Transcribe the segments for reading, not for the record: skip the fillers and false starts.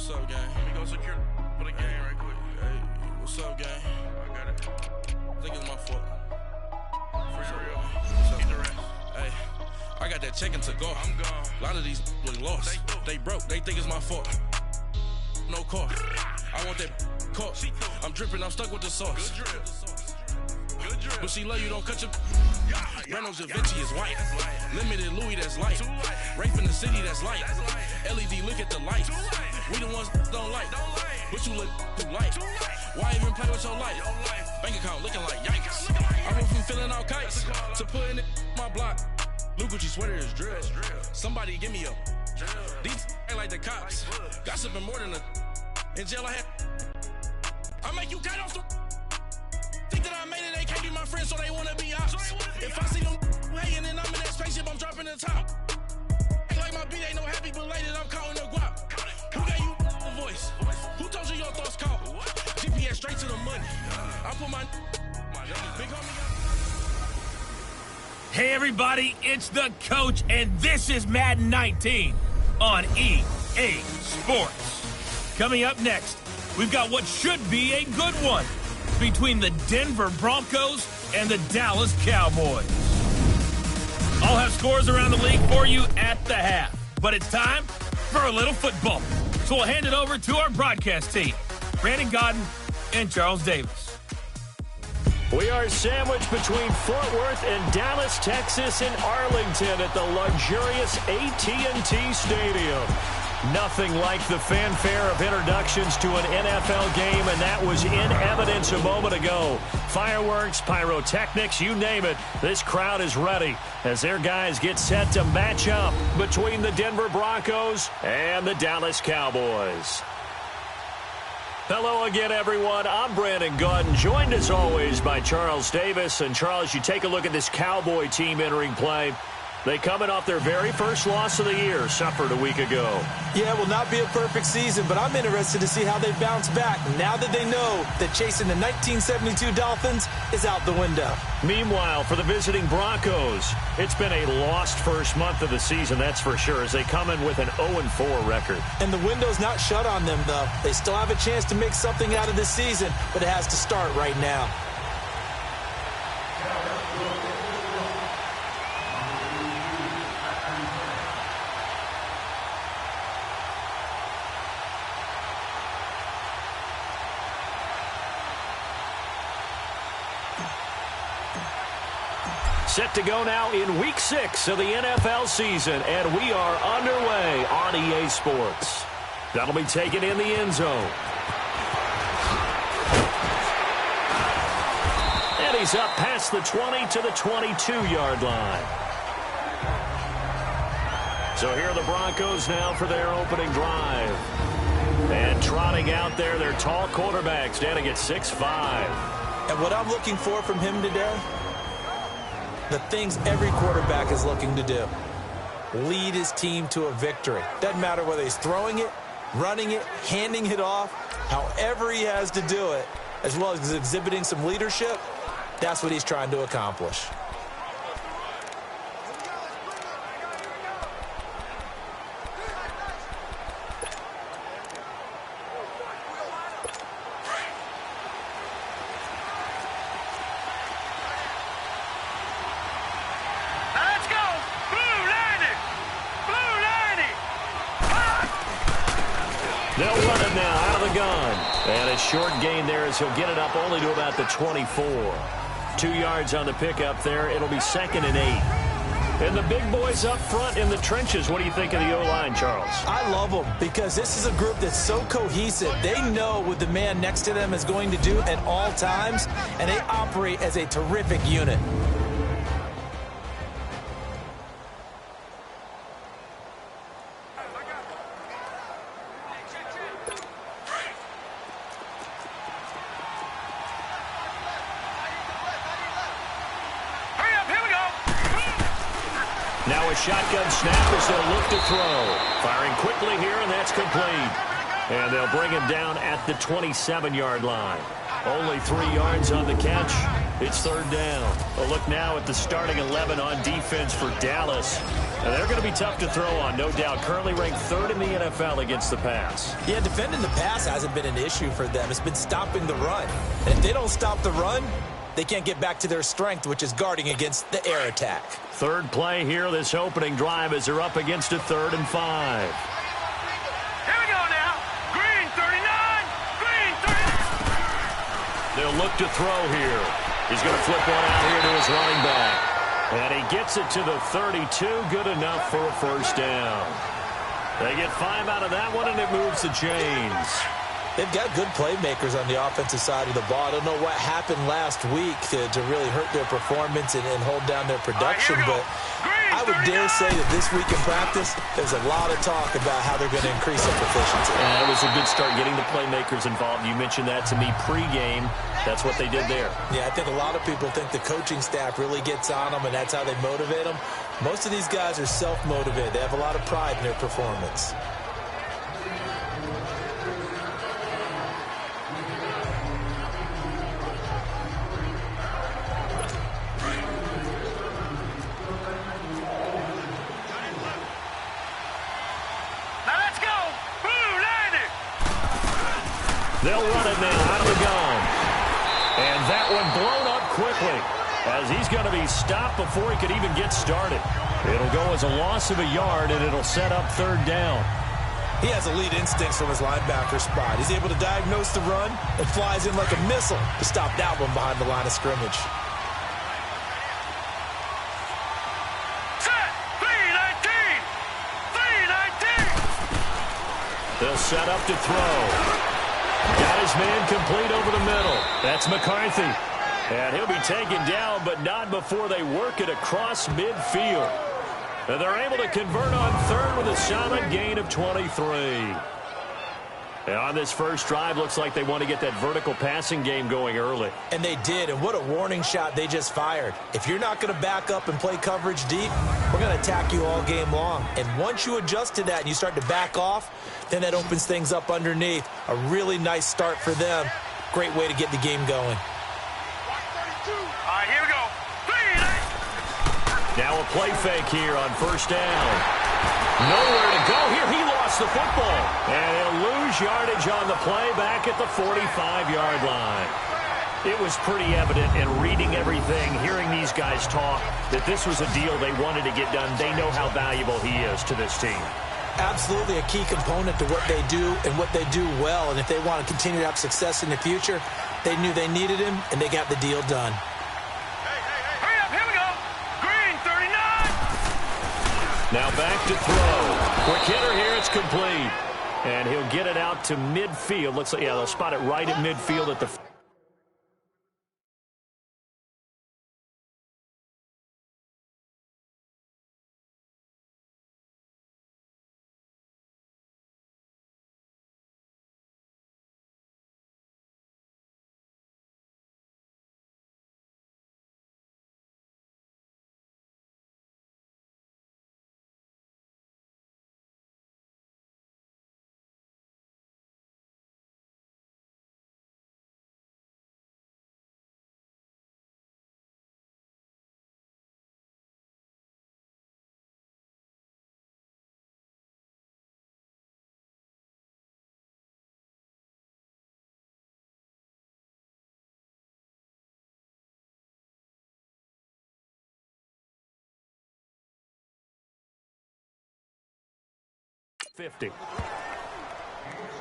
What's up, gang? Let me go secure for the game right quick. Hey, what's up, gang? I got it. I think it's my fault. For real. Keep the rest. Hey, I got that check-in to go. I'm gone. A lot of these was lost. They broke. They think it's my fault. No car. I want that caught. I'm dripping. I'm stuck with the sauce. Good drip. Good drip. But she love you. Don't cut your. Reynolds Da Vinci is white. Limited Louis, that's light. Rape in the city, that's light. LED, look at the lights. We the ones don't like. But you look too light. Why even play with your life? Bank account looking like yikes. I went from filling out kites to putting it in my block. Blue Gucci sweater is drill. Somebody give me a. These ain't like the cops. Gossiping more than a. In jail I had. I make you cut off the. Think that I made it, they can't be my friends, so they wanna be ops. If I see them hanging and I'm in that spaceship, I'm dropping the top. Ain't like my beat ain't no happy belated, I'm counting the guap. Who gave you the voice? Who told you your thoughts count? GPS straight to the money. I put my big homie. Hey everybody, it's the coach, and this is Madden 19 on EA Sports. Coming up next, we've got what should be a good one between the Denver Broncos and the Dallas Cowboys. I'll have scores around the league for you at the half, but it's time for a little football. So we'll hand it over to our broadcast team, Brandon Godden and Charles Davis. We are sandwiched between Fort Worth and Dallas, Texas, and Arlington at the luxurious AT&T Stadium. Nothing like the fanfare of introductions to an NFL game, and that was in evidence a moment ago. Fireworks, pyrotechnics, you name it, this crowd is ready as their guys get set to match up between the Denver Broncos and the Dallas Cowboys. Hello again, everyone. I'm Brandon Godden, joined as always by Charles Davis. And Charles, you take a look at this Cowboy team entering play. They coming off their very first loss of the year, suffered a week ago. Yeah, it will not be a perfect season, but I'm interested to see how they bounce back now that they know that chasing the 1972 Dolphins is out the window. Meanwhile, for the visiting Broncos, it's been a lost first month of the season, that's for sure, as they come in with an 0-4 record. And the window's not shut on them, though. They still have a chance to make something out of this season, but it has to start right now. Set to go now in Week 6 of the NFL season, and we are underway on EA Sports. That'll be taken in the end zone. And he's up past the 20 to the 22-yard line. So here are the Broncos now for their opening drive. And trotting out there, their tall quarterback standing at 6'5". And what I'm looking for from him today, the things every quarterback is looking to do. Lead his team to a victory. Doesn't matter whether he's throwing it, running it, handing it off, however he has to do it, as well as exhibiting some leadership, that's what he's trying to accomplish. They'll run it now out of the gun. And a short gain there as he'll get it up only to about the 24. 2 yards on the pickup there. It'll be 2nd and 8. And the big boys up front in the trenches. What do you think of the O-line, Charles? I love them because this is a group that's so cohesive. They know what the man next to them is going to do at all times, and they operate as a terrific unit. Now a shotgun snap as they'll look to throw. Firing quickly here, and that's complete. And they'll bring him down at the 27-yard line. Only 3 yards on the catch. It's third down. A look now at the starting 11 on defense for Dallas. And they're going to be tough to throw on, no doubt. Currently ranked 3rd in the NFL against the pass. Yeah, defending the pass hasn't been an issue for them. It's been stopping the run. And if they don't stop the run, they can't get back to their strength, which is guarding against the air attack. Third play here, this opening drive, as they're up against a 3rd and 5. Here we go now. Green 39. Green 39. They'll look to throw here. He's going to flip one out here to his running back. And he gets it to the 32. Good enough for a first down. They get 5 out of that one, and it moves the chains. They've got good playmakers on the offensive side of the ball. I don't know what happened last week to really hurt their performance and hold down their production, but I would dare say that this week in practice, there's a lot of talk about how they're going to increase their proficiency. It was a good start getting the playmakers involved. You mentioned that to me pregame. That's what they did there. Yeah, I think a lot of people think the coaching staff really gets on them, and that's how they motivate them. Most of these guys are self-motivated. They have a lot of pride in their performance. They'll run it now out of the gun. And that one blown up quickly as he's going to be stopped before he could even get started. It'll go as a loss of a yard, and it'll set up third down. He has elite instincts from his linebacker spot. He's able to diagnose the run and flies in like a missile to stop that one behind the line of scrimmage. Set! 319! 319! They'll set up to throw. Got his man complete over the middle. That's McCarthy. And he'll be taken down, but not before they work it across midfield. And they're able to convert on third with a solid gain of 23. And on this first drive, looks like they want to get that vertical passing game going early. And they did, and what a warning shot they just fired. If you're not going to back up and play coverage deep, we're going to attack you all game long. And once you adjust to that and you start to back off, then that opens things up underneath. A really nice start for them. Great way to get the game going. All right, here we go. Now a play fake here on first down. Nowhere to go here. He lost the football. And he'll lose yardage on the play back at the 45-yard line. It was pretty evident in reading everything, hearing these guys talk, that this was a deal they wanted to get done. They know how valuable he is to this team. Absolutely a key component to what they do and what they do well. And if they want to continue to have success in the future, they knew they needed him, and they got the deal done. Hurry up, here we go. Green 39. Now back to throw. Quick hitter here, it's complete. And he'll get it out to midfield. Looks like, yeah, they'll spot it right at midfield at the... I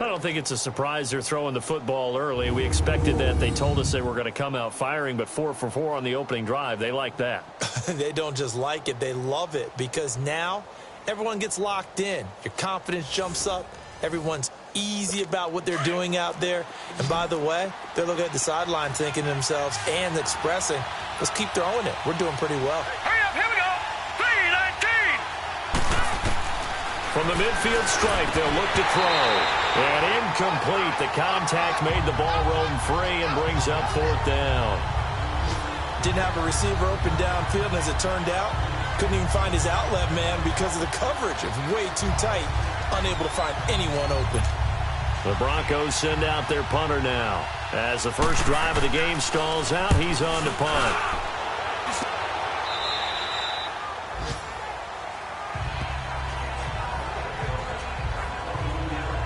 don't think it's a surprise they're throwing the football early. We expected that. They told us they were going to come out firing, but 4 for 4 on the opening drive. They like that. They don't just like it. They love it because now everyone gets locked in. Your confidence jumps up. Everyone's easy about what they're doing out there. And by the way, they're looking at the sideline thinking to themselves and expressing, let's keep throwing it. We're doing pretty well. Hurry up, here we go. 319. From the midfield stripe, they'll look to throw. And incomplete. The contact made the ball roam free and brings up fourth down. Didn't have a receiver open downfield, and as it turned out, couldn't even find his outlet man because of the coverage. It was way too tight, unable to find anyone open. The Broncos send out their punter now. As the first drive of the game stalls out, he's on to punt.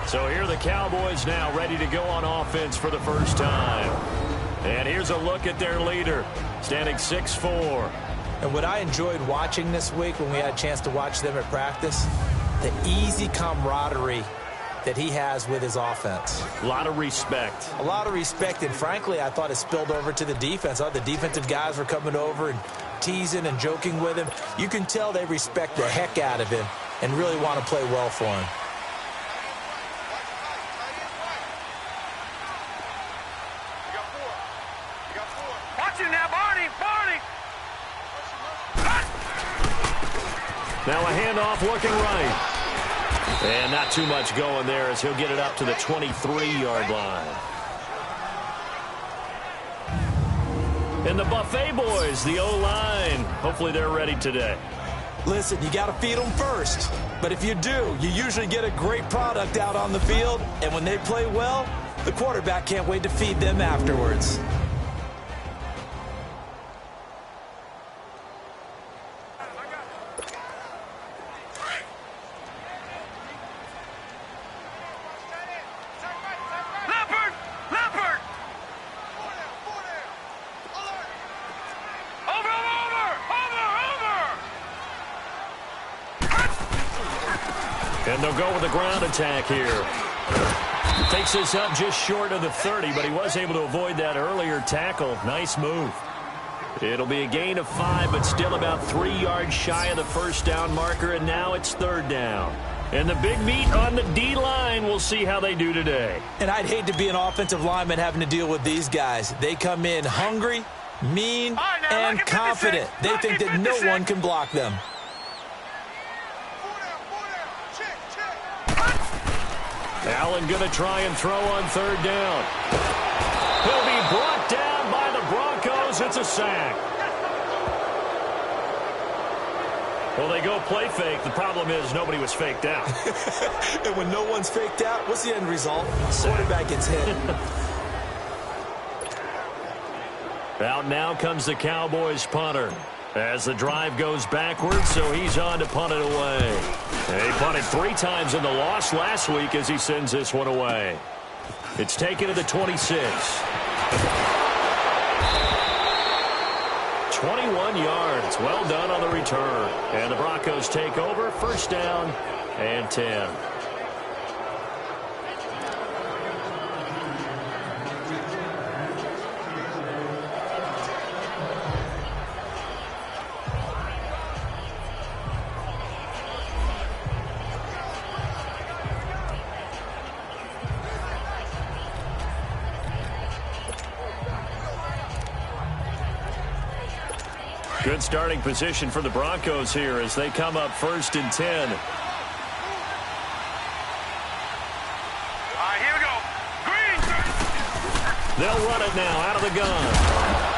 So here are the Cowboys now ready to go on offense for the first time. And here's a look at their leader, standing 6'4". And what I enjoyed watching this week when we had a chance to watch them at practice, the easy camaraderie that he has with his offense. A lot of respect. A lot of respect, and frankly, I thought it spilled over to the defense. I thought the defensive guys were coming over and teasing and joking with him. You can tell they respect the heck out of him and really want to play well for him. Now a handoff looking right. And not too much going there as he'll get it up to the 23-yard line. And the Buffet boys, the O-line, hopefully they're ready today. Listen, you got to feed them first. But if you do, you usually get a great product out on the field. And when they play well, the quarterback can't wait to feed them afterwards. And they'll go with the ground attack here. Takes this up just short of the 30, but he was able to avoid that earlier tackle. Nice move. It'll be a gain of 5, but still about 3 yards shy of the first down marker, and now it's third down. And the big meat on the D-line, we'll see how they do today. And I'd hate to be an offensive lineman having to deal with these guys. They come in hungry, mean, and confident. They think that no one can block them. Allen going to try and throw on third down. He'll be brought down by the Broncos. It's a sack. Well, they go play fake. The problem is nobody was faked out. And when no one's faked out, what's the end result? Quarterback gets hit. Out now comes the Cowboys punter. As the drive goes backwards, so he's on to punt it away. He punted 3 times in the loss last week as he sends this one away. It's taken to the 26. 21 yards. Well done on the return. And the Broncos take over. First down and 10. Good starting position for the Broncos here as they come up first and 10. Here we go. Green. They'll run it now out of the gun.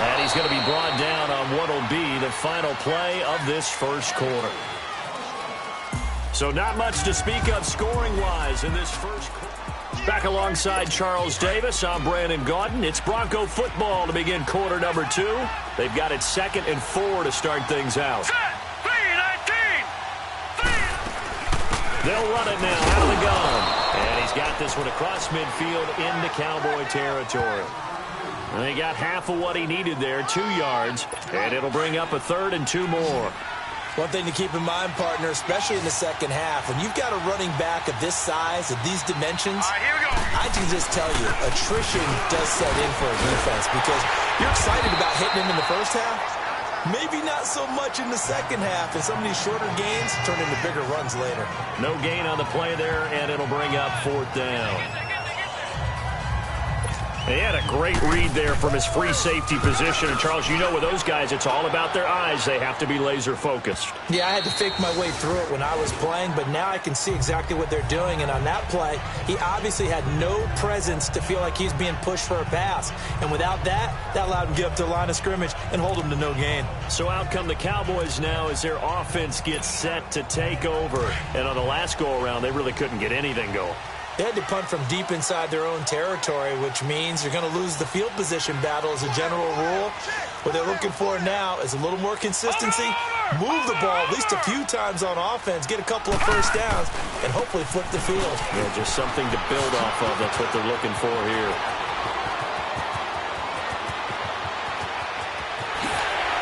And he's going to be brought down on what will be the final play of this first quarter. So not much to speak of scoring-wise in this first quarter. Back alongside Charles Davis, I'm Brandon Gaudin. It's Bronco football to begin quarter number 2. They've got it 2nd and 4 to start things out. Set. 3-19. They'll run it now out of the gun. And he's got this one across midfield into Cowboy territory. And they got half of what he needed there, 2 yards. And it'll bring up a 3rd and 2 more. One thing to keep in mind, partner, especially in the second half, when you've got a running back of this size, of these dimensions, Here we go. I can just tell you, attrition does set in for a defense because you're excited about hitting him in the first half. Maybe not so much in the second half, and some of these shorter gains turn into bigger runs later. No gain on the play there, and it'll bring up 4th down. He had a great read there from his free safety position. And, Charles, you know with those guys, it's all about their eyes. They have to be laser-focused. Yeah, I had to fake my way through it when I was playing, but now I can see exactly what they're doing. And on that play, he obviously had no presence to feel like he's being pushed for a pass. And without that, that allowed him to get up to the line of scrimmage and hold him to no gain. So out come the Cowboys now as their offense gets set to take over. And on the last go-around, they really couldn't get anything going. They had to punt from deep inside their own territory, which means you're going to lose the field position battle as a general rule. What they're looking for now is a little more consistency, move the ball at least a few times on offense, get a couple of first downs, and hopefully flip the field. Yeah, just something to build off of. That's what they're looking for here.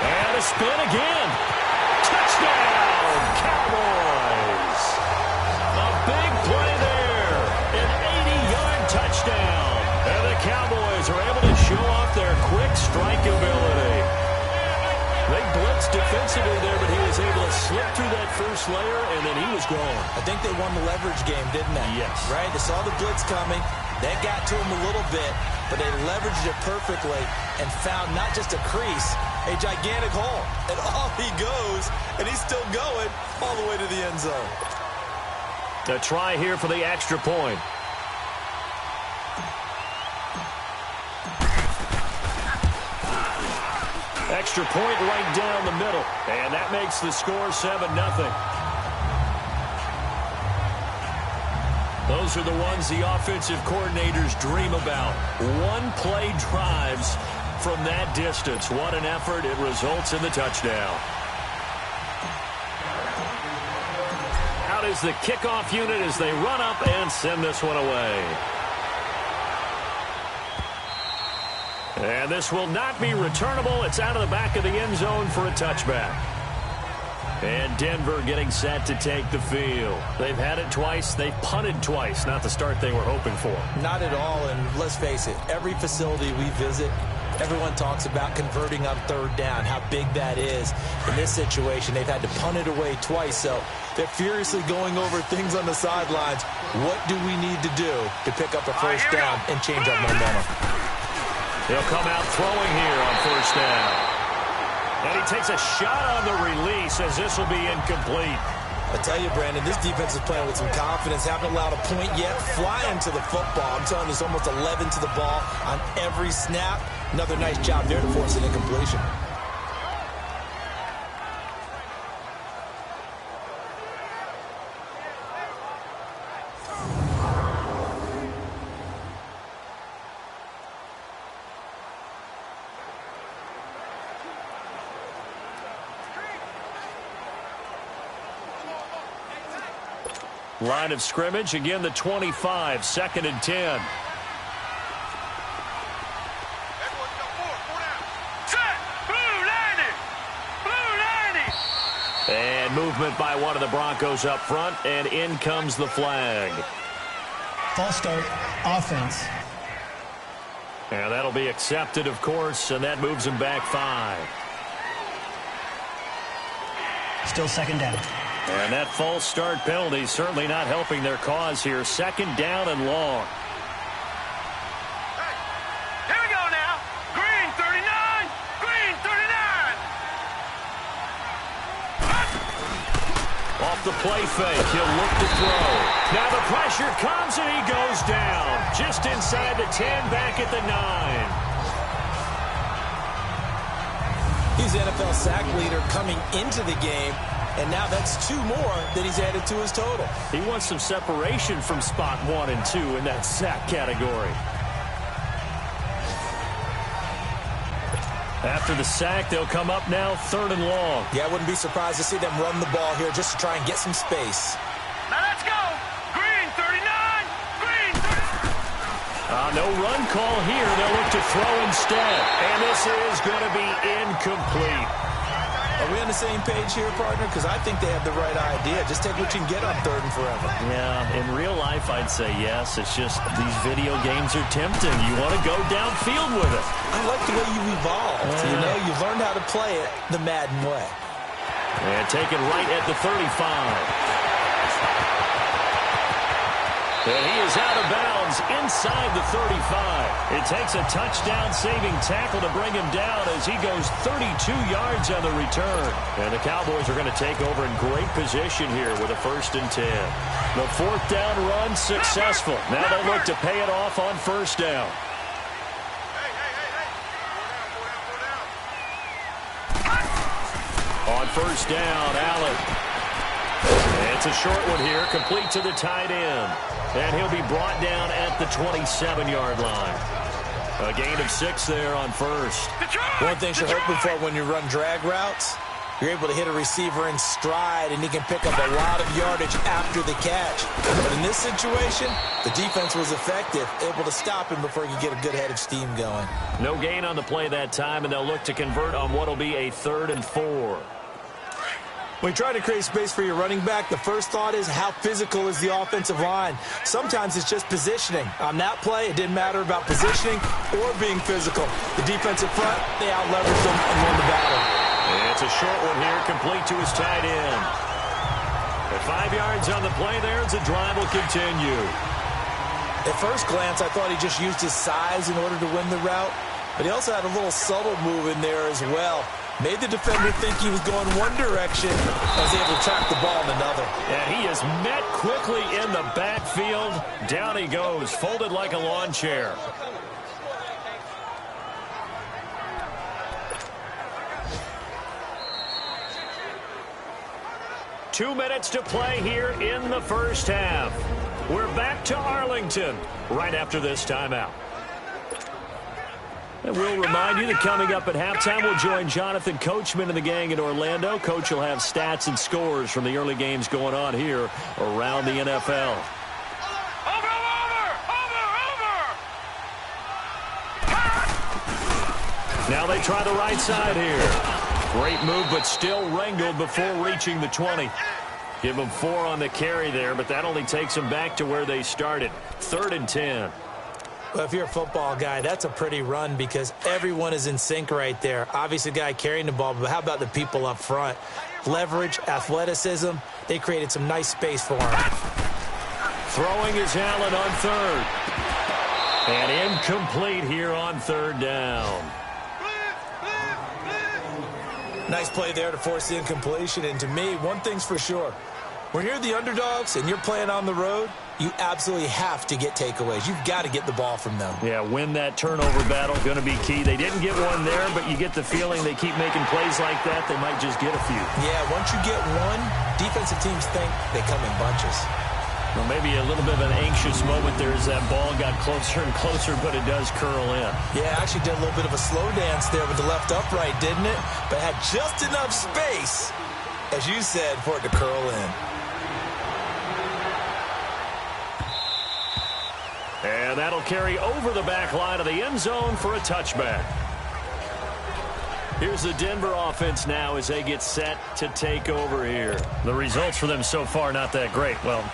And a spin again. Touchdown, Cowboys. A big play there. An 80-yard touchdown. And the Cowboys are able to show off their quick strike ability. They blitzed defensively there, but he was able to slip through that first layer, and then he was gone. I think they won the leverage game, didn't they? Yes. Right? They saw the blitz coming. That got to him a little bit, but they leveraged it perfectly and found not just a crease, a gigantic hole. And off he goes, and he's still going all the way to the end zone. A try here for the extra point. Extra point right down the middle. And that makes the score 7-0. Those are the ones the offensive coordinators dream about. One-play drives from that distance. What an effort. It results in the touchdown. Out is the kickoff unit as they run up and send this one away. And this will not be returnable. It's out of the back of the end zone for a touchback. And Denver getting set to take the field. They've had it twice. They've punted twice. Not the start they were hoping for. Not at all, and let's face it, every facility we visit, everyone talks about converting on third down, how big that is. In this situation, they've had to punt it away twice, so they're furiously going over things on the sidelines. What do we need to do to pick up a first down and change our momentum? He'll come out throwing here on first down. And he takes a shot on the release as this will be incomplete. I tell you, Brandon, this defense is playing with some confidence. Haven't allowed a point yet. Flying to the football. I'm telling you, it's almost 11 to the ball on every snap. Another nice job there to force an incompletion. Line of scrimmage, again the 25, 2nd and 10. And movement by one of the Broncos up front, and in comes the flag. False start, offense. And that'll be accepted, of course, and that moves him back 5. Still 2nd down. And that false start penalty certainly not helping their cause here. 2nd down and long. Hey, here we go now. Green 39. Green 39. Off the play fake, he'll look to throw. Now the pressure comes and he goes down. Just inside the 10, back at the 9. He's NFL sack leader coming into the game. And now that's 2 more that he's added to his total. He wants some separation from spot 1 and 2 in that sack category. After the sack, they'll come up now 3rd and long. Yeah, I wouldn't be surprised to see them run the ball here just to try and get some space. Now let's go. Green 39. Green 39. No run call here. They'll look to throw instead. And this is going to be incomplete. Are we on the same page here, partner? Because I think they have the right idea. Just take what you can get on 3rd and forever. Yeah, in real life, I'd say yes. It's just these video games are tempting. You want to go downfield with it. I like the way you evolved. You know, you learned how to play it the Madden way. And taken right at the 35. And he is out of bounds inside the 35. It takes a touchdown-saving tackle to bring him down as he goes 32 yards on the return. And the Cowboys are going to take over in great position here with a 1st and 10. The 4th down run successful. Now they'll look to pay it off on 1st down. On 1st down, Allen. And It's a short one here, complete to the tight end. And he'll be brought down at the 27-yard line. A gain of 6 there on first. One thing you're hoping for when you run drag routes, you're able to hit a receiver in stride, and he can pick up a lot of yardage after the catch. But in this situation, the defense was effective, able to stop him before he could get a good head of steam going. No gain on the play that time, and they'll look to convert on what will be a 3rd and 4. When you try to create space for your running back, the first thought is how physical is the offensive line. Sometimes it's just positioning. On that play, it didn't matter about positioning or being physical. The defensive front, they out-leveraged them and won the battle. And it's a short one here, complete to his tight end. At 5 yards on the play there, the drive will continue. At first glance, I thought he just used his size in order to win the route, but he also had a little subtle move in there as well. Made the defender think he was going one direction and was able to track the ball in another. And he is met quickly in the backfield. Down he goes, folded like a lawn chair. Two minutes to play here in the first half. We're back to Arlington right after this timeout. And we'll remind you that coming up at halftime, we'll join Jonathan Coachman and the gang in Orlando. Coach will have stats and scores from the early games going on here around the NFL. Now they try the right side here. Great move, but still wrangled before reaching the 20. Give them 4 on the carry there, but that only takes them back to where they started. 3rd and 10. Well, if you're a football guy, that's a pretty run because everyone is in sync right there. Obviously, the guy carrying the ball, but how about the people up front? Leverage, athleticism, they created some nice space for him. Throwing is Allen on 3rd. And incomplete here on 3rd down. Nice play there to force the incompletion. And to me, one thing's for sure. When you're the underdogs and you're playing on the road, you absolutely have to get takeaways. You've got to get the ball from them. Yeah, win that turnover battle, going to be key. They didn't get one there, but you get the feeling they keep making plays like that, they might just get a few. Yeah, once you get one, defensive teams think they come in bunches. Well, maybe a little bit of an anxious moment there as that ball got closer and closer, but it does curl in. Yeah, actually did a little bit of a slow dance there with the left upright, didn't it? But had just enough space, as you said, for it to curl in. And that'll carry over the back line of the end zone for a touchback. Here's the Denver offense now as they get set to take over here. The results for them so far not that great. Well,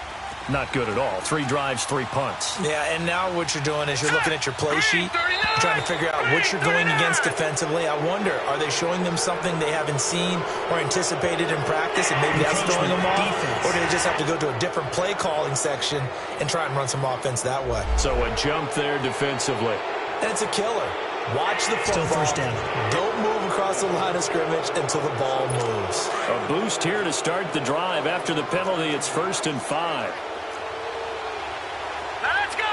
not good at all. 3 drives, 3 punts. Yeah, and now what you're doing is you're looking at your play sheet, trying to figure out what you're going against defensively. I wonder, are they showing them something they haven't seen or anticipated in practice, and maybe that's throwing them off? Or do they just have to go to a different play calling section and try and run some offense that way? So a jump there defensively. And it's a killer. Watch the football. Still first down. Don't move across the line of scrimmage until the ball moves. A boost here to start the drive. After the penalty, it's 1st and 5. Let's go!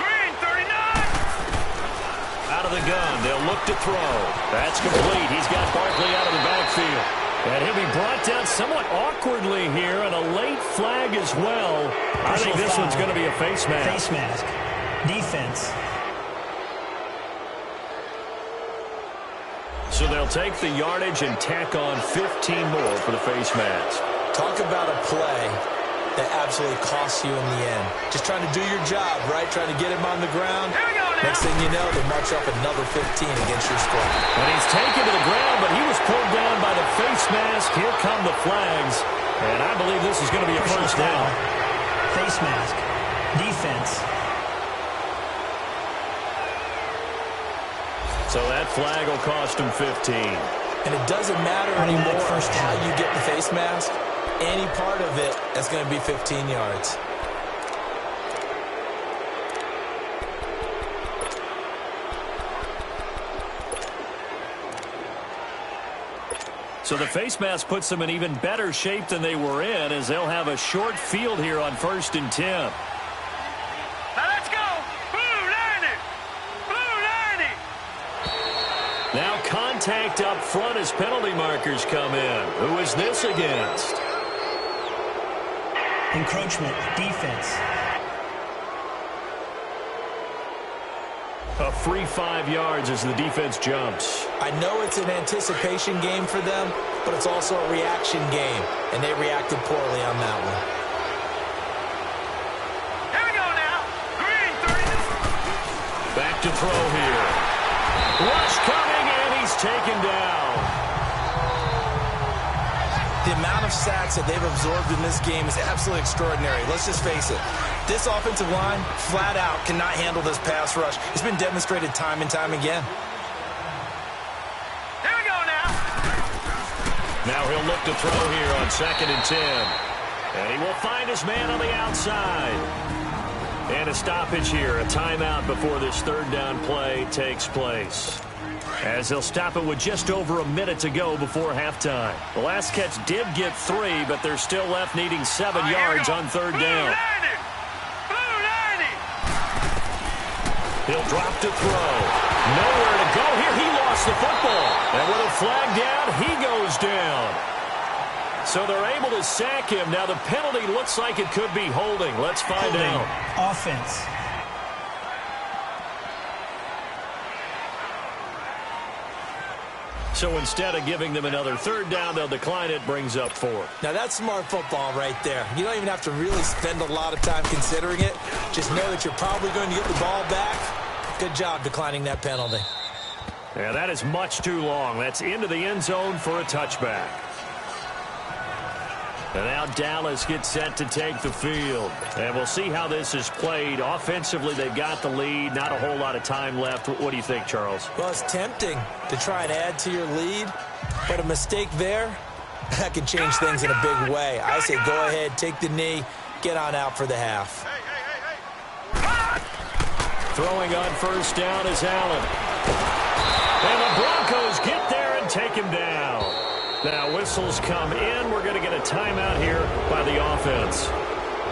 Green, 39! Out of the gun, they'll look to throw. That's complete. He's got Barkley out of the backfield. And he'll be brought down somewhat awkwardly here, and a late flag as well. I think this one's going to be a face mask. Face mask. Defense. So they'll take the yardage and tack on 15 more for the face mask. Talk about a play that absolutely costs you in the end. Just trying to do your job, right? Trying to get him on the ground. Here we go now. Next thing you know, they march up another 15 against your squad. And he's taken to the ground, but he was pulled down by the face mask. Here come the flags. And I believe this is going to be a first down. Face mask. Defense. So that flag will cost him 15. And it doesn't matter anymore how you get the face mask. Any part of it is going to be 15 yards. So the face mask puts them in even better shape than they were in, as they'll have a short field here on 1st and 10. Now let's go! Blue 90! Blue 90! Now contact up front as penalty markers come in. Who is this against? encroachment, defense. A free 5 yards as the defense jumps. I know it's an anticipation game for them, but it's also a reaction game, and they reacted poorly on that one. Here we go now. Green 30. Back to throw here. Rush coming, and he's taken down. The amount of sacks that they've absorbed in this game is absolutely extraordinary. Let's just face it. This offensive line, flat out, cannot handle this pass rush. It's been demonstrated time and time again. Here we go now. Now he'll look to throw here on 2nd and 10. And he will find his man on the outside. And a stoppage here, a timeout before this 3rd down play takes place. As they'll stop it with just over a minute to go before halftime. The last catch did get 3, but they're still left needing 7 yards on 3rd down. Blue 90. He'll drop to throw. Nowhere to go here. He lost the football. And with a flag down, he goes down. So they're able to sack him. Now the penalty looks like it could be holding. Let's find out. Offense. So instead of giving them another 3rd down, they'll decline it, brings up 4. Now that's smart football right there. You don't even have to really spend a lot of time considering it. Just know that you're probably going to get the ball back. Good job declining that penalty. Yeah, that is much too long. That's into the end zone for a touchback. And now Dallas gets set to take the field. And we'll see how this is played. Offensively, they've got the lead. Not a whole lot of time left. What do you think, Charles? Well, it's tempting to try and add to your lead, but a mistake there, that can change things in a big way. I say go ahead, take the knee, get on out for the half. Throwing on 1st down is Allen. And the Broncos get there and take him down. Now whistles come in. We're going to get a timeout here by the offense.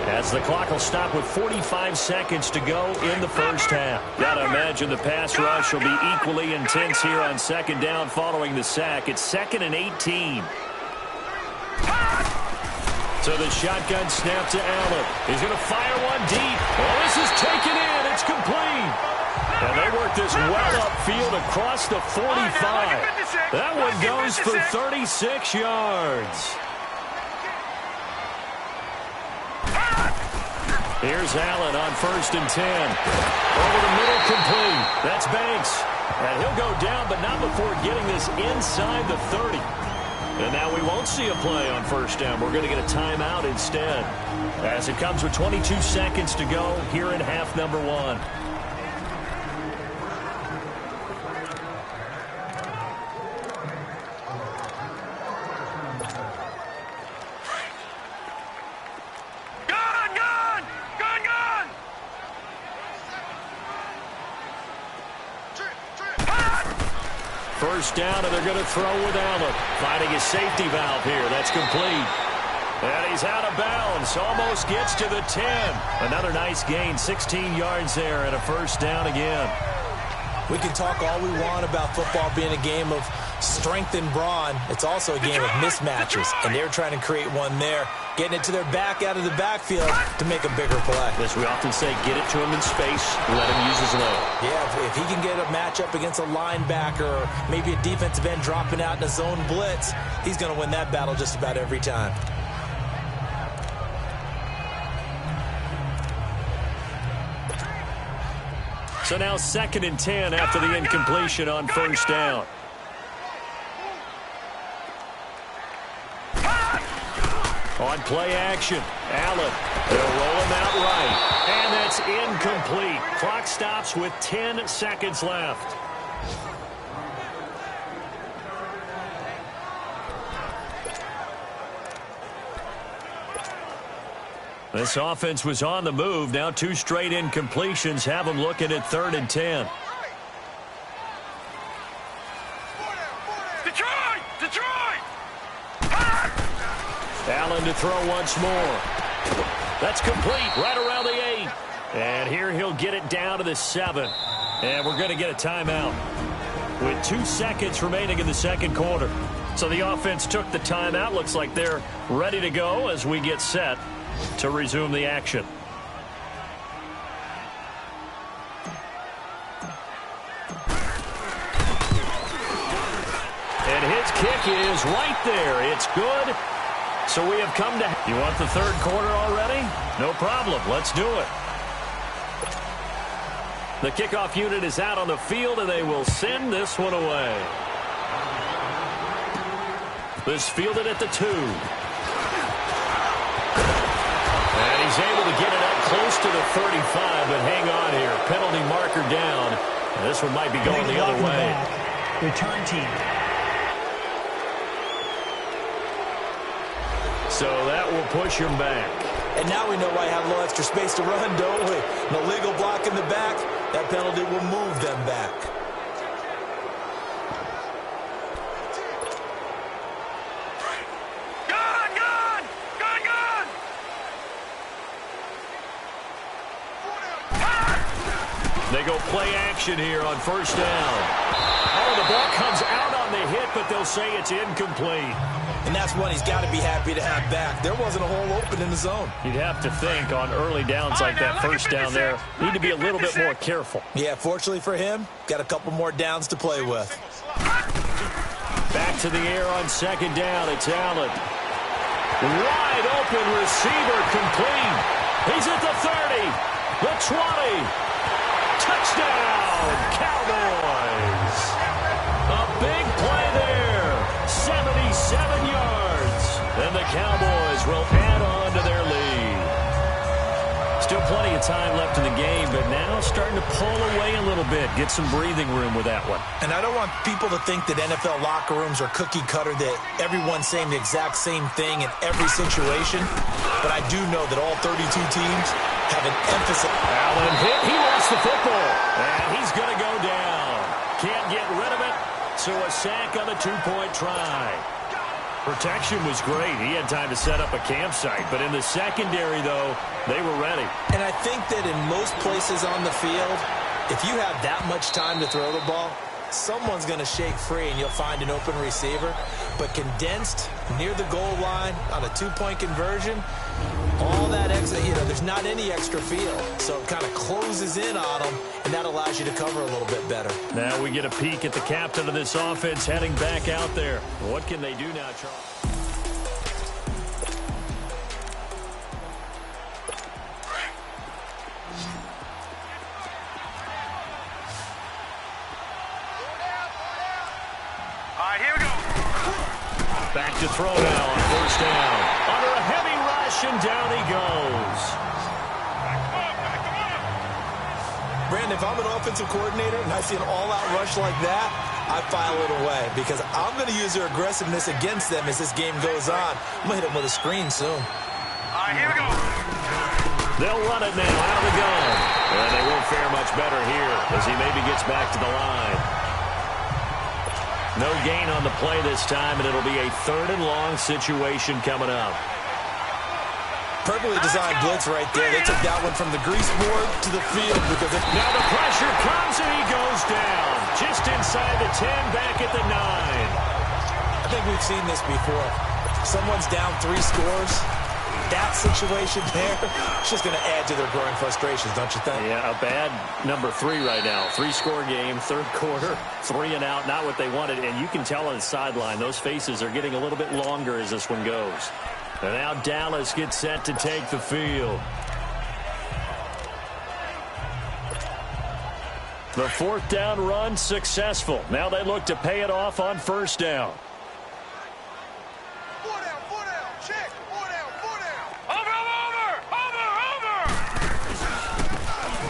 As the clock will stop with 45 seconds to go in the 1st half. Got to imagine the pass rush will be equally intense here on 2nd down following the sack. It's 2nd and 18. So the shotgun snap to Allen. He's going to fire one deep. Oh, this is taken in. It's complete. And they work this well upfield across the 45. That one goes for 36 yards. Here's Allen on 1st and 10. Over the middle, complete. That's Banks. And he'll go down, but not before getting this inside the 30. And now we won't see a play on 1st down. We're going to get a timeout instead. As it comes with 22 seconds to go here in half number 1. First down, and they're going to throw with Allen. Finding his safety valve here. That's complete. And he's out of bounds. Almost gets to the 10. Another nice gain. 16 yards there and a 1st down again. We can talk all we want about football being a game of strength and brawn. It's also a game of mismatches, and they're trying to create one there, getting it to their back out of the backfield to make a bigger play. As we often say, get it to him in space, let him use his leg. Yeah, if he can get a matchup against a linebacker or maybe a defensive end dropping out in a zone blitz, he's going to win that battle just about every time. So now 2nd and 10 after the incompletion on 1st down. On play action, Allen. They'll roll him out right. And that's incomplete. Clock stops with 10 seconds left. This offense was on the move. Now 2 straight incompletions have them looking at 3rd and 10. Detroit! Allen to throw once more. That's complete right around the 8. And here he'll get it down to the 7. And we're going to get a timeout with 2 seconds remaining in the 2nd quarter. So the offense took the timeout. Looks like they're ready to go as we get set to resume the action. And his kick is right there. It's good. So we have come to... You want the third quarter already? No problem. Let's do it. The kickoff unit is out on the field, and they will send this one away. This fielded at the 2. And he's able to get it up close to the 35, but hang on here. Penalty marker down. And this one might be going the other way. Return team. So that will push him back. And now we know why I have a little extra space to run, don't we? No legal block in the back. That penalty will move them back. Gun, gun! Gun, gun! They go play action here on first down. Oh, the ball comes out on the hit, but they'll say it's incomplete. And that's one he's got to be happy to have back. There wasn't a hole open in the zone. You'd have to think on early downs like that first down there, need to be a little bit more careful. Yeah, fortunately for him, got a couple more downs to play with. Back to the air on second down. It's Allen. Wide open receiver complete. He's at the 30, the 20. Touchdown, Cowboys. A big play there. 77 yards. And the Cowboys will add on to their lead. Still plenty of time left in the game, but now starting to pull away a little bit. Get some breathing room with that one. And I don't want people to think that NFL locker rooms are cookie cutter, that everyone's saying the exact same thing in every situation. But I do know that all 32 teams have an emphasis. Allen hit. He lost the football. And he's going to go down. Can't get rid of it. So a sack on the two-point try. Protection was great. He had time to set up a campsite. But in the secondary, though, they were ready. And I think that in most places on the field, if you have that much time to throw the ball, someone's going to shake free and you'll find an open receiver. But condensed near the goal line on a two-point conversion, all that extra, there's not any extra field. So it kind of closes in on them, and that allows you to cover a little bit better. Now we get a peek at the captain of this offense heading back out there. What can they do now, Charles? All right, here we go. Back to throw now on first down. Under a heavy rush, and down he goes. Brandon, if I'm an offensive coordinator and I see an all-out rush like that, I file it away because I'm going to use their aggressiveness against them as this game goes on. I'm going to hit them with a screen soon. All right, here we go. They'll run it now out of the gun. And they won't fare much better here as he maybe gets back to the line. No gain on the play this time, and it'll be a 3rd and long situation coming up. Perfectly designed blitz right there. They took that one from the grease board to the field because now the pressure comes and he goes down. Just inside the 10, back at the 9. I think we've seen this before. Someone's down 3 scores. That situation there, it's just going to add to their growing frustrations, don't you think? Yeah, a bad number 3 right now. 3-score game, 3rd quarter, 3 and out, not what they wanted. And you can tell on the sideline, those faces are getting a little bit longer as this one goes. And now Dallas gets set to take the field. The 4th down run successful. Now they look to pay it off on first down. 4 down, 4 down. Check. 4 down, 4 down. Over.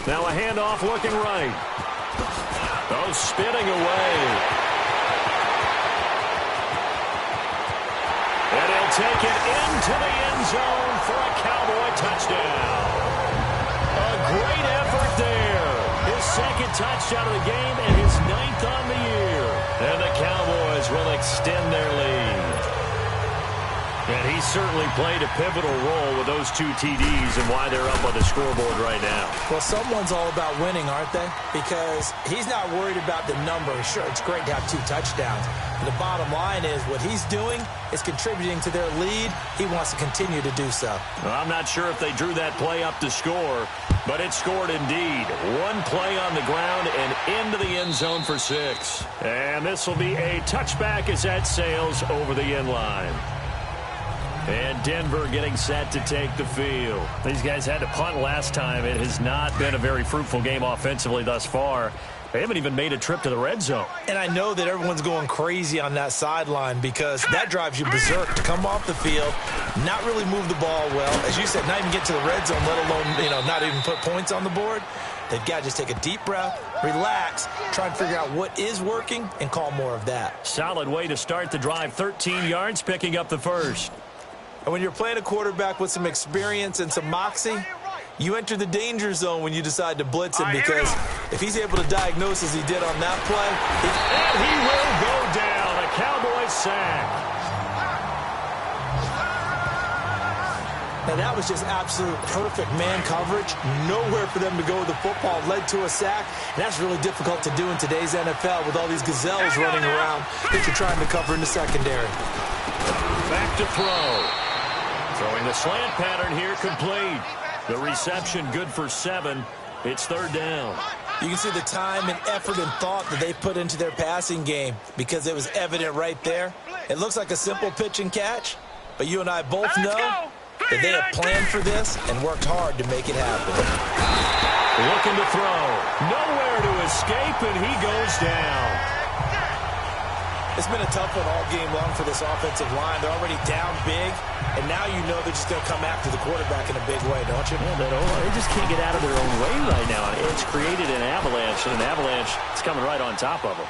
Now a handoff looking right. Oh, spinning away. And he'll take it into the end zone for a Cowboy touchdown. A great effort there. His 2nd touchdown of the game and his 9th on the year. And the Cowboys will extend their lead. And He certainly played a pivotal role with those 2 TDs and why they're up on the scoreboard right now. Well, someone's all about winning, aren't they? Because he's not worried about the number. Sure, it's great to have 2 touchdowns. But the bottom line is what he's doing is contributing to their lead. He wants to continue to do so. Well, I'm not sure if they drew that play up to score, but it scored indeed. 1 play on the ground and into the end zone for 6. And this will be a touchback as that sails over the end line. And Denver getting set to take the field. These guys had to punt last time. It has not been a very fruitful game offensively thus far. They haven't even made a trip to the red zone. And I know that everyone's going crazy on that sideline because that drives you berserk to come off the field, not really move the ball well. As you said, not even get to the red zone, let alone, not even put points on the board. They've got to just take a deep breath, relax, try and figure out what is working, and call more of that. Solid way to start the drive. 13 yards, picking up the first. And when you're playing a quarterback with some experience and some moxie, you enter the danger zone when you decide to blitz him because if he's able to diagnose as he did on that play, and he will go down. A Cowboys sack. Now that was just absolute perfect man coverage. Nowhere for them to go with the football. Led to a sack. And that's really difficult to do in today's NFL with all these gazelles running around that you're trying to cover in the secondary. Back to throw. Throwing the slant pattern here complete. The reception good for 7. It's 3rd down. You can see the time and effort and thought that they put into their passing game because it was evident right there. It looks like a simple pitch and catch, but you and I both know that they have planned for this and worked hard to make it happen. Looking to throw. Nowhere to escape, and he goes down. It's been a tough one all game long for this offensive line. They're already down big, and now you know they're just going to come after the quarterback in a big way, don't you? Yeah, they just can't get out of their own way right now. It's created an avalanche, and an avalanche is coming right on top of them.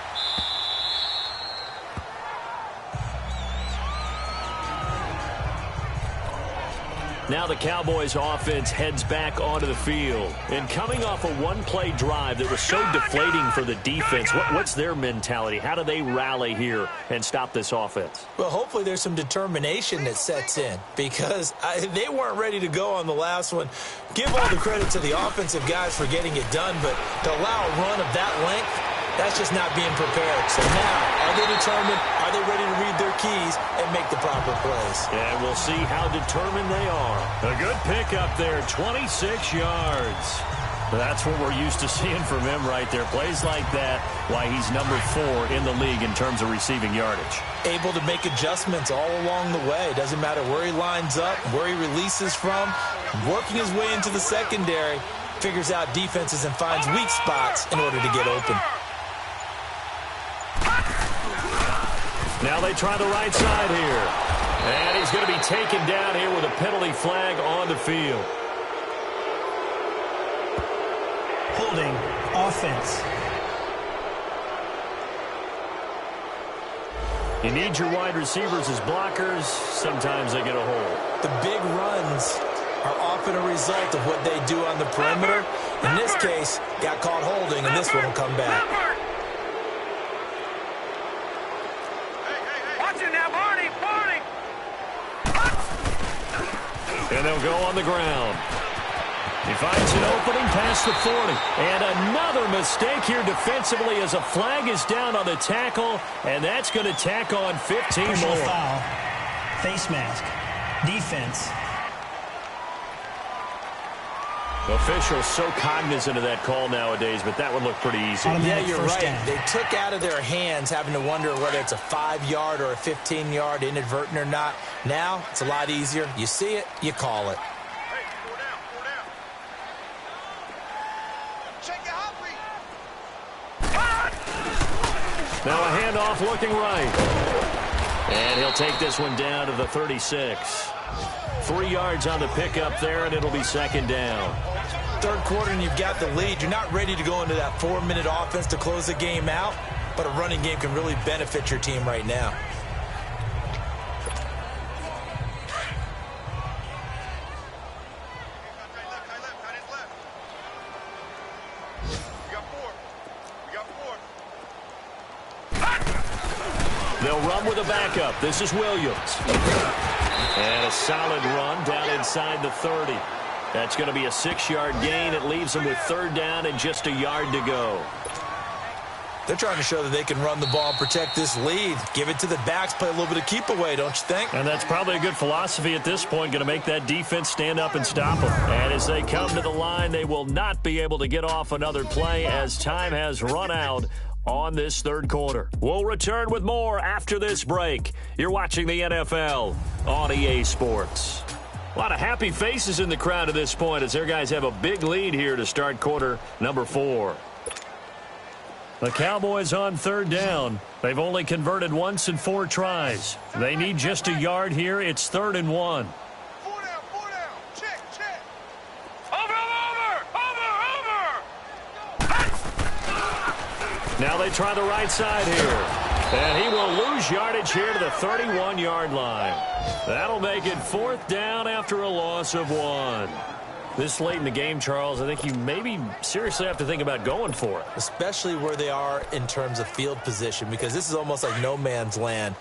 Now the Cowboys offense heads back onto the field. And coming off a 1-play drive that was so deflating for the defense, what's their mentality? How do they rally here and stop this offense? Well, hopefully there's some determination that sets in because they weren't ready to go on the last one. Give all the credit to the offensive guys for getting it done, but to allow a run of that length, that's just not being prepared. So now, are they determined? Are they ready to read their keys and make the proper plays? And we'll see how determined they are. A good pickup there, 26 yards. That's what we're used to seeing from him right there. Plays like that, why he's number 4 in the league in terms of receiving yardage. Able to make adjustments all along the way. Doesn't matter where he lines up, where he releases from. Working his way into the secondary, figures out defenses and finds weak spots in order to get open. Now they try the right side here. And he's going to be taken down here with a penalty flag on the field. Holding offense. You need your wide receivers as blockers. Sometimes they get a hold. The big runs are often a result of what they do on the perimeter. In this case, got caught holding, and this one will come back. And they'll go on the ground. He finds an opening past the 40. And another mistake here defensively as a flag is down on the tackle. And that's going to tack on 15 Personal more. foul. Face mask. Defense. Officials so cognizant of that call nowadays, but that would look pretty easy. Yeah, you're right. They took out of their hands having to wonder whether it's a 5-yard or a 15-yard inadvertent or not. Now, it's a lot easier. You see it, you call it. Now a handoff looking right. And he'll take this one down to the 36. 3 yards on the pickup there, and it'll be 2nd down. Third quarter, and you've got the lead. You're not ready to go into that 4-minute offense to close the game out, but a running game can really benefit your team right now. They'll run with a backup. This is Williams. And a solid run down inside the 30. That's going to be a 6-yard gain. It leaves them with 3rd down and just a yard to go. They're trying to show that they can run the ball and protect this lead. Give it to the backs, play a little bit of keep away, don't you think? And that's probably a good philosophy at this point, going to make that defense stand up and stop them. And as they come to the line, they will not be able to get off another play as time has run out on this 3rd quarter. We'll return with more after this break. You're watching the NFL on EA Sports. A lot of happy faces in the crowd at this point as their guys have a big lead here to start quarter number 4. The Cowboys on 3rd down. They've only converted once in 4 tries. They need just a yard here. It's 3rd and 1. 4 down. Check. Over. Now they try the right side here. And he will lose yardage here to the 31-yard line. That'll make it 4th down after a loss of 1. This late in the game, Charles, I think you maybe seriously have to think about going for it. Especially where they are in terms of field position, because this is almost like no man's land.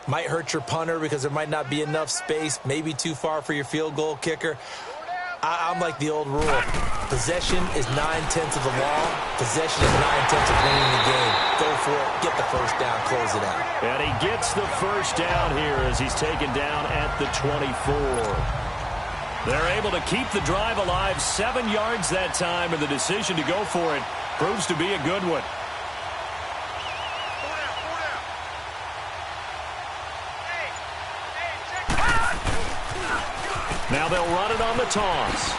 Might hurt your punter because there might not be enough space, maybe too far for your field goal kicker. I'm like the old rule. Possession is 9/10 of the law. Possession is 9/10 of winning the game. Go for it. Get the 1st down. Close it out. And he gets the 1st down here as he's taken down at the 24. They're able to keep the drive alive, 7 yards that time, and the decision to go for it proves to be a good one. 4 down. Now they'll run it on the toss.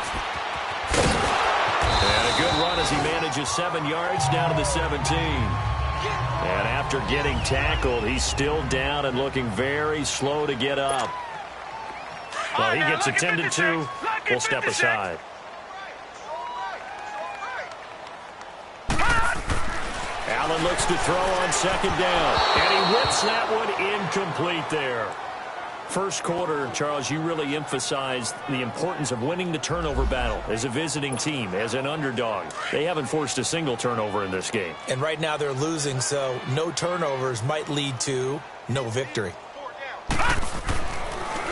And a good run as he manages 7 yards down to the 17. And after getting tackled, he's still down and looking very slow to get up. Well, he gets attended to. We'll step aside. Allen looks to throw on 2nd down. And he whips that one incomplete there. First quarter, Charles, you really emphasized the importance of winning the turnover battle as a visiting team, as an underdog. They haven't forced a single turnover in this game. And right now they're losing, so no turnovers might lead to no victory.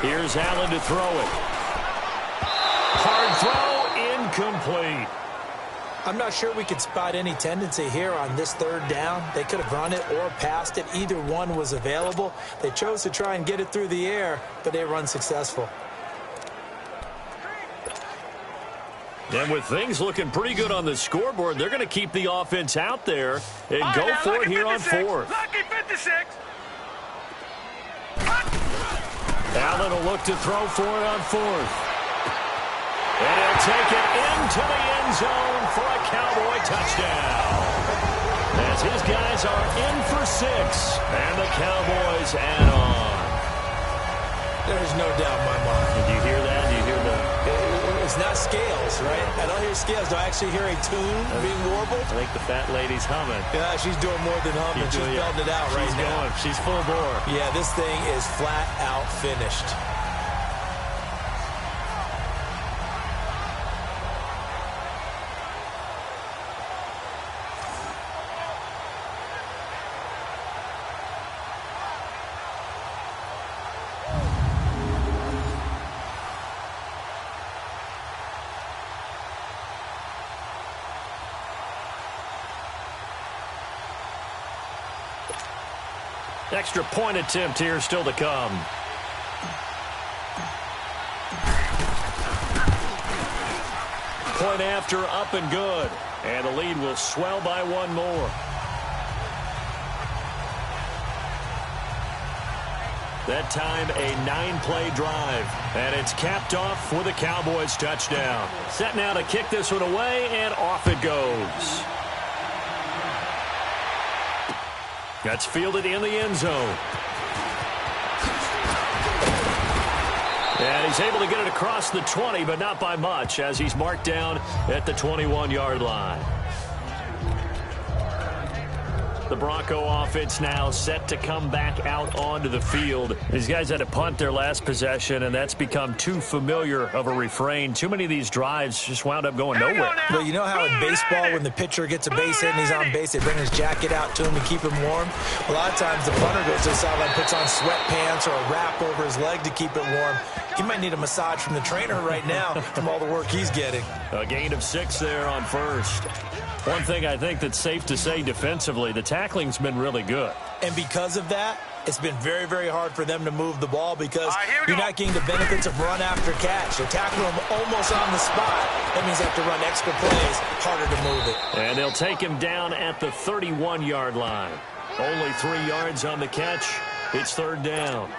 Here's Allen to throw it. Hard throw, incomplete. I'm not sure we could spot any tendency here on this 3rd down. They could have run it or passed it. Either one was available. They chose to try and get it through the air, but they were unsuccessful. And with things looking pretty good on the scoreboard, they're going to keep the offense out there and go for it here on 4th. Lucky 56. Allen will look to throw for it on 4th. And he'll take it into the end zone for a Cowboy touchdown. As his guys are in for 6, and the Cowboys add on. There's no doubt in my mind. Did you hear that? Do you hear the... It's not scales, right? I don't hear scales. Do I actually hear a tune being warbled? I think the fat lady's humming. Yeah, she's doing more than humming. She's belting it out right now. She's full bore. Yeah, this thing is flat out finished. Extra point attempt here still to come. Point after, up and good. And the lead will swell by 1 more. That time a 9-play drive. And it's capped off with a Cowboys touchdown. Set now to kick this one away, and off it goes. That's fielded in the end zone. And he's able to get it across the 20, but not by much, as he's marked down at the 21-yard line. The Bronco offense now set to come back out onto the field. These guys had to punt their last possession, and that's become too familiar of a refrain. Too many of these drives just wound up going nowhere. But you know how in baseball, when the pitcher gets a base hit and he's on base, they bring his jacket out to him to keep him warm? A lot of times the punter goes to the sideline, puts on sweatpants or a wrap over his leg to keep it warm. He might need a massage from the trainer right now from all the work he's getting. A gain of 6 there on first. One thing I think that's safe to say defensively, the tackling's been really good. And because of that, it's been very, very hard for them to move the ball because you're not getting the benefits of run after catch. They're tackling them almost on the spot. That means they have to run extra plays, harder to move it. And they'll take him down at the 31-yard line. Only 3 yards on the catch. It's 3rd down.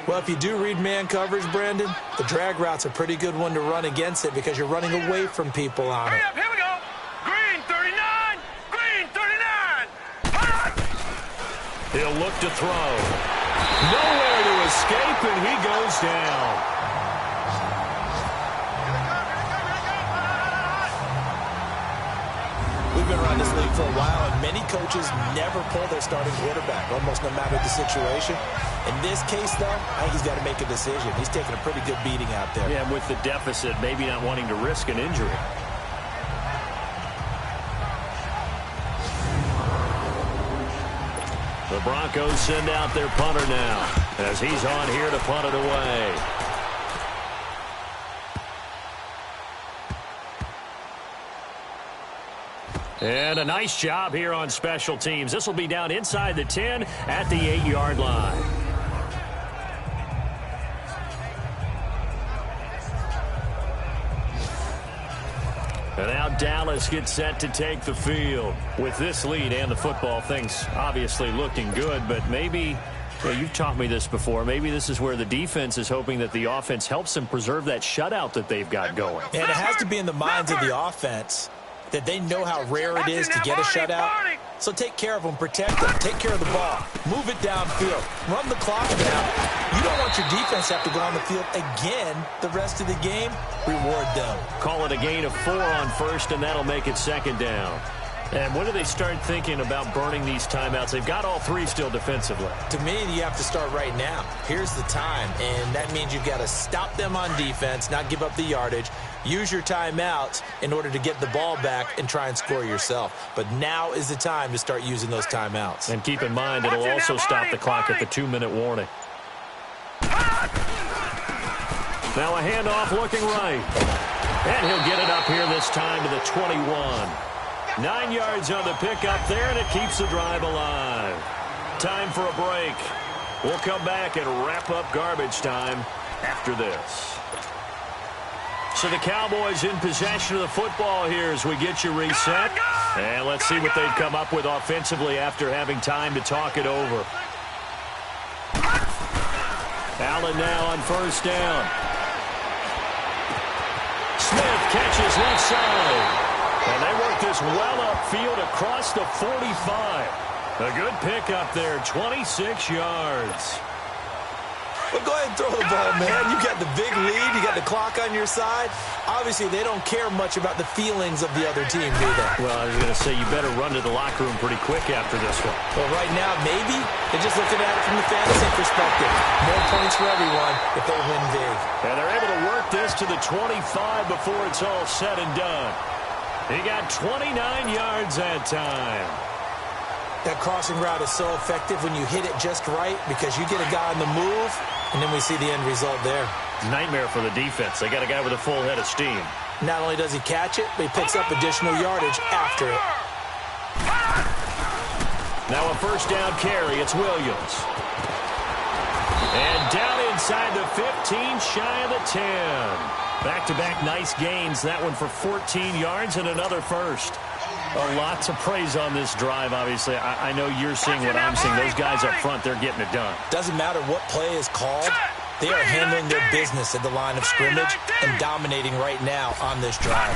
Well, if you do read man coverage, Brandon, the drag route's a pretty good one to run against it because you're running away from people on it. Here we go. Green 39. Green 39. He'll look to throw. Nowhere to escape, and he goes down. We've been around this league for a while, and many coaches never pull their starting quarterback, almost no matter the situation. In this case, though, I think he's got to make a decision. He's taking a pretty good beating out there. Yeah, with the deficit, maybe not wanting to risk an injury. The Broncos send out their punter now as he's on here to punt it away. And a nice job here on special teams. This will be down inside the 10 at the 8-yard line. And now Dallas gets set to take the field. With this lead and the football, things obviously looking good, but maybe, well, you've taught me this before, maybe this is where the defense is hoping that the offense helps them preserve that shutout that they've got going. And it has to be in the minds of the offense that they know how rare it is to get a shutout. So take care of them, protect them, take care of the ball, move it downfield, run the clock down. You don't want your defense to have to go on the field again the rest of the game. Reward them. Call it a gain of 4 on first, and that'll make it 2nd down. And when do they start thinking about burning these timeouts? They've got all 3 still defensively. To me, you have to start right now. Here's the time, and that means you've got to stop them on defense, not give up the yardage. Use your timeouts in order to get the ball back and try and score yourself. But now is the time to start using those timeouts. And keep in mind, it'll also stop the clock at the 2-minute warning. Now a handoff looking right. And he'll get it up here this time to the 21. 9 yards on the pickup there, and it keeps the drive alive. Time for a break. We'll come back and wrap up garbage time after this. So the Cowboys in possession of the football here as we get you reset. And let's see what they've come up with offensively after having time to talk it over. Allen now on 1st down. Smith catches left side. And they work this well upfield across the 45. A good pickup there, 26 yards. Well, go ahead and throw the ball, man. You got the big lead. You got the clock on your side. Obviously, they don't care much about the feelings of the other team, do they? Well, I was going to say you better run to the locker room pretty quick after this one. Well, right now, maybe they're just looking at it from the fantasy perspective. More points for everyone if they win big. And they're able to work this to the 25 before it's all said and done. He got 29 yards that time. That crossing route is so effective when you hit it just right because you get a guy on the move, and then we see the end result there. Nightmare for the defense. They got a guy with a full head of steam. Not only does he catch it, but he picks up additional yardage after it. Now a 1st down carry. It's Williams. And down inside the 15, shy of the 10. Back-to-back nice gains. That one for 14 yards and another first. A lot to praise on this drive, obviously. I know you're seeing what I'm seeing. Those guys up front, they're getting it done. Doesn't matter what play is called. They are handling their business at the line of scrimmage and dominating right now on this drive.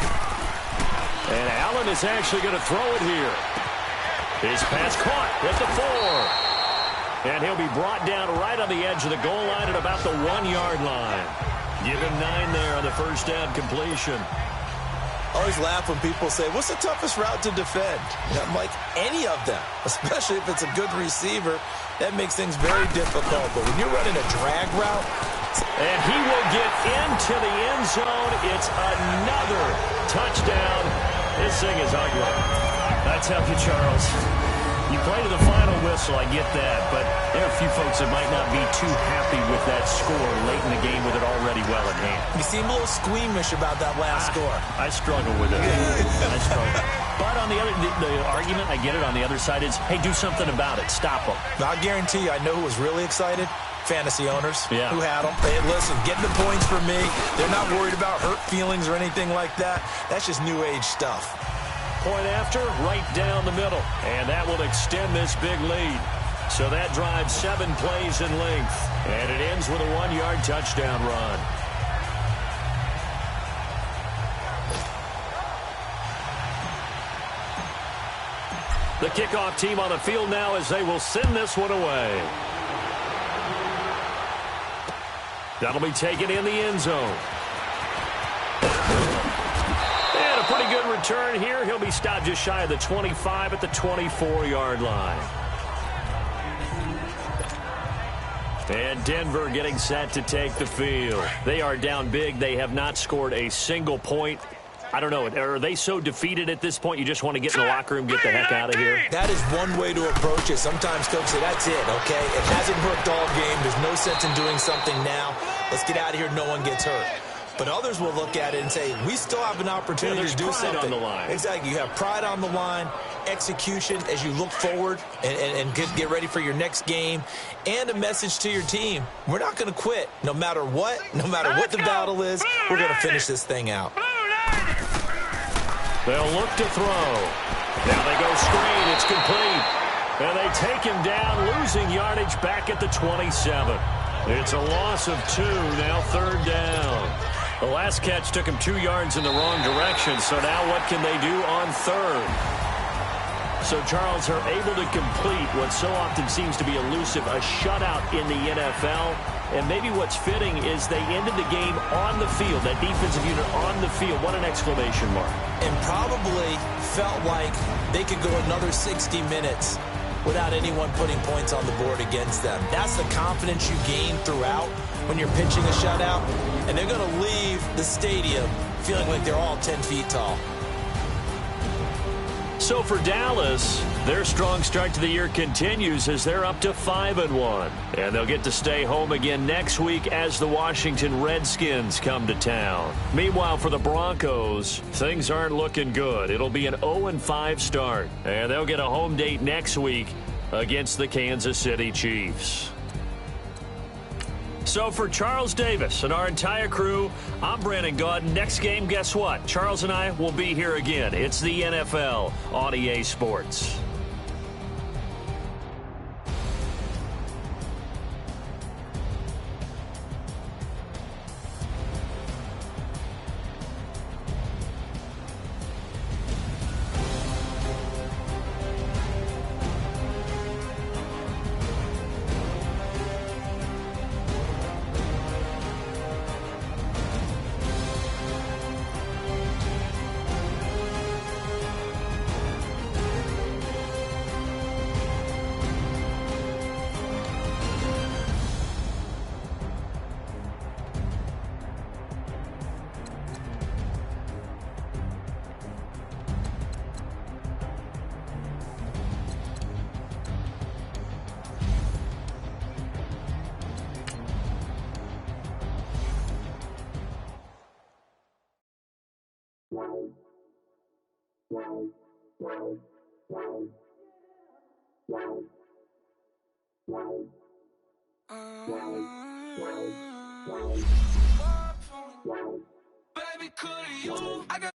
And Allen is actually going to throw it here. His pass caught at the 4. And he'll be brought down right on the edge of the goal line at about the 1-yard line. Give him 9 there on the 1st down completion. A always laugh when people say, what's the toughest route to defend? And I'm like, any of them, especially if it's a good receiver. That makes things very difficult. But when you're running a drag route, and he will get into the end zone. It's another touchdown. This thing is ugly. I tell you, Charles, you play to the final whistle, I get that, but there are a few folks that might not be too happy with that score late in the game with it already well in hand. You seem a little squeamish about that last score. I struggle with it. I struggle. But on the other, the argument, I get it, on the other side is, hey, do something about it. Stop them. I guarantee you, I know who was really excited. Fantasy owners who had them. Hey, listen, getting the points for me. They're not worried about hurt feelings or anything like that. That's just new age stuff. Point after, right down the middle. And that will extend this big lead. So that drives 7 plays in length. And it ends with a 1-yard touchdown run. The kickoff team on the field now as they will send this one away. That'll be taken in the end zone. And a pretty good return here. He'll be stopped just shy of the 25 at the 24-yard line. And Denver getting set to take the field. They are down big. They have not scored a single point. I don't know. Are they so defeated at this point you just want to get in the locker room, get the heck out of here? That is one way to approach it. Sometimes coaches say, that's it, okay? It hasn't worked all game. There's no sense in doing something now. Let's get out of here. No one gets hurt. But others will look at it and say, we still have an opportunity to do something. On the line. Exactly. You have pride on the line, execution as you look forward and get ready for your next game, and a message to your team. We're not going to quit no matter what the battle is. We're going to finish this thing out. They'll look to throw. Now they go screen. It's complete. And they take him down, losing yardage back at the 27. It's a loss of 2, now 3rd down. The last catch took him 2 yards in the wrong direction, so now what can they do on 3rd? So Charles are able to complete what so often seems to be elusive, a shutout in the NFL. And maybe what's fitting is they ended the game on the field, that defensive unit on the field. What an exclamation mark. And probably felt like they could go another 60 minutes without anyone putting points on the board against them. That's the confidence you gain throughout when you're pitching a shutout. And they're going to leave the stadium feeling like they're all 10 feet tall. So for Dallas, their strong start to the year continues as they're up to 5-1. And they'll get to stay home again next week as the Washington Redskins come to town. Meanwhile, for the Broncos, things aren't looking good. It'll be an 0-5 start. And they'll get a home date next week against the Kansas City Chiefs. So for Charles Davis and our entire crew, I'm Brandon Gaudin. Next game, guess what? Charles and I will be here again. It's the NFL on EA Sports. Baby, could you? I got